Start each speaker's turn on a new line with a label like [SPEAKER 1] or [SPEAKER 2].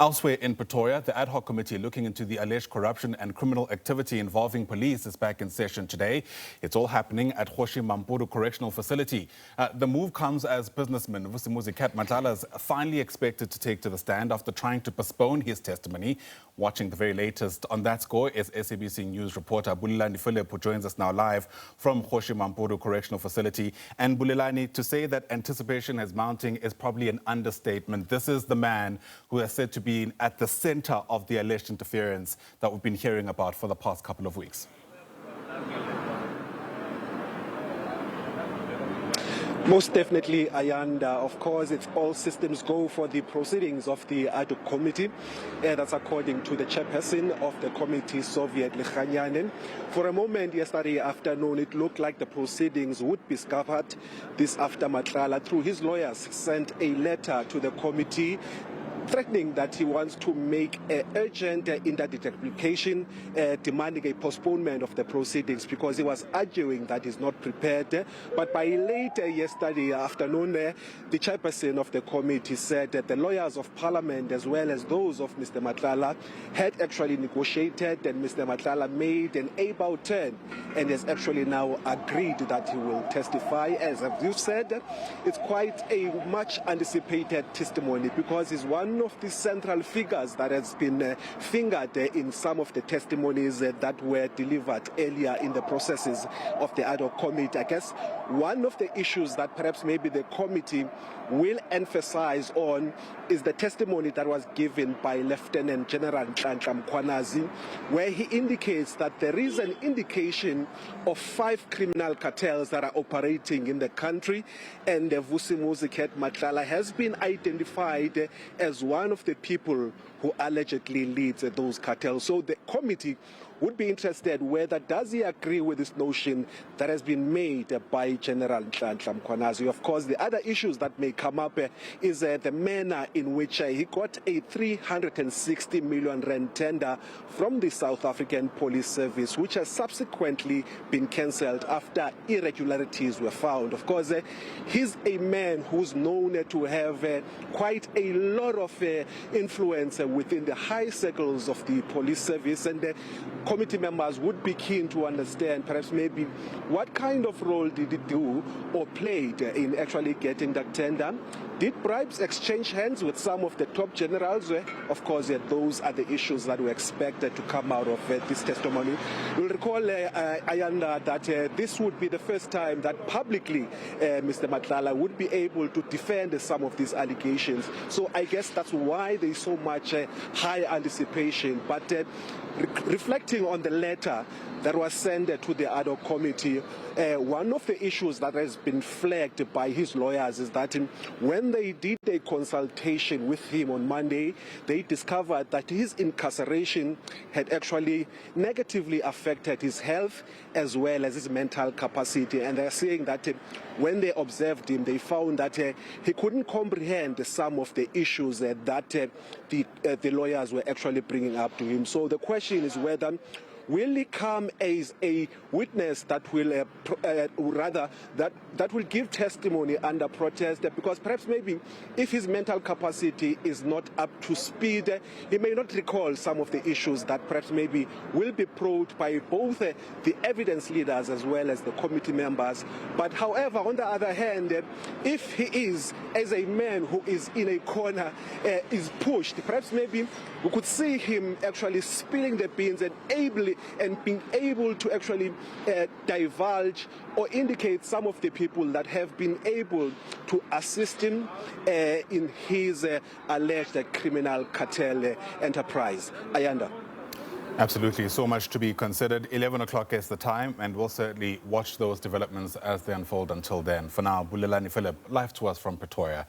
[SPEAKER 1] Elsewhere in Pretoria, the Ad Hoc Committee looking into the alleged corruption and criminal activity involving police is back in session today. It's all happening at Kgosi Mampuru Correctional Facility. The move comes as businessman Vusimuzi Matlala is finally expected to take to the stand after trying to postpone his testimony. Watching the very latest on that score is SABC News reporter Bulelani Philip, who joins us now live from Kgosi Mampuru Correctional Facility. And Bulelani, to say that anticipation is mounting is probably an understatement. This is the man who is said to be at the center of the alleged interference that we've been hearing about for the past couple of weeks.
[SPEAKER 2] Most definitely, Ayanda. Of course, it's all systems go for the proceedings of the Ad Hoc Committee. That's according to the chairperson of the committee, Soviet Lekhanyanen. For a moment yesterday afternoon, it looked like the proceedings would be scuppered. This after Matlala, through his lawyers, sent a letter to the committee threatening that he wants to make an urgent interdict application demanding a postponement of the proceedings because he was arguing that he's not prepared. But by late yesterday afternoon, the chairperson of the committee said that the lawyers of parliament as well as those of Mr. Matlala had actually negotiated, and Mr. Matlala made an about turn and has actually now agreed that he will testify. As you said, it's quite a much anticipated testimony because he's one of the central figures that has been fingered in some of the testimonies that were delivered earlier in the processes of the Ad Hoc Committee. I guess one of the issues that perhaps maybe the committee will emphasize on is the testimony that was given by Lieutenant General Nhlanhla Mkhwanazi, where he indicates that there is an indication of 5 criminal cartels that are operating in the country, and Vusimuzi Matlala has been identified as one of the people who allegedly leads those cartels. So the committee would be interested whether does he agree with this notion that has been made by General Nhlanhla Mkhwanazi. Of course, the other issues that may come up is the manner in which he got a 360 million rand tender from the South African Police Service, which has subsequently been cancelled after irregularities were found. Of course, he's a man who's known to have quite a lot of influence within the high circles of the police service, and committee members would be keen to understand perhaps maybe what kind of role did he do or played in actually getting that tender. Did bribes exchange hands with some of the top generals? Of course, those are the issues that we expected to come out of this testimony. You'll recall, Ayanda, that this would be the first time that publicly Mr. Matlala would be able to defend some of these allegations. So I guess that's why there is so much high anticipation. But reflecting on the letter that was sent to the Ad Hoc Committee, one of the issues that has been flagged by his lawyers is that when they did a consultation with him on Monday, they discovered that his incarceration had actually negatively affected his health as well as his mental capacity. And they're saying that when they observed him, they found that he couldn't comprehend some of the issues that the lawyers were actually bringing up to him. So the question is whether will he come as a witness that will that will give testimony under protest? Because perhaps maybe if his mental capacity is not up to speed, he may not recall some of the issues that perhaps maybe will be probed by both the evidence leaders as well as the committee members. But however, on the other hand, if he is, as a man who is in a corner, is pushed, perhaps maybe we could see him actually spilling the beans and being able to actually divulge or indicate some of the people that have been able to assist him in his alleged criminal cartel enterprise. Ayanda.
[SPEAKER 1] Absolutely. So much to be considered. 11 o'clock is the time, and we'll certainly watch those developments as they unfold until then. For now, Bulelani Philip, live to us from Pretoria.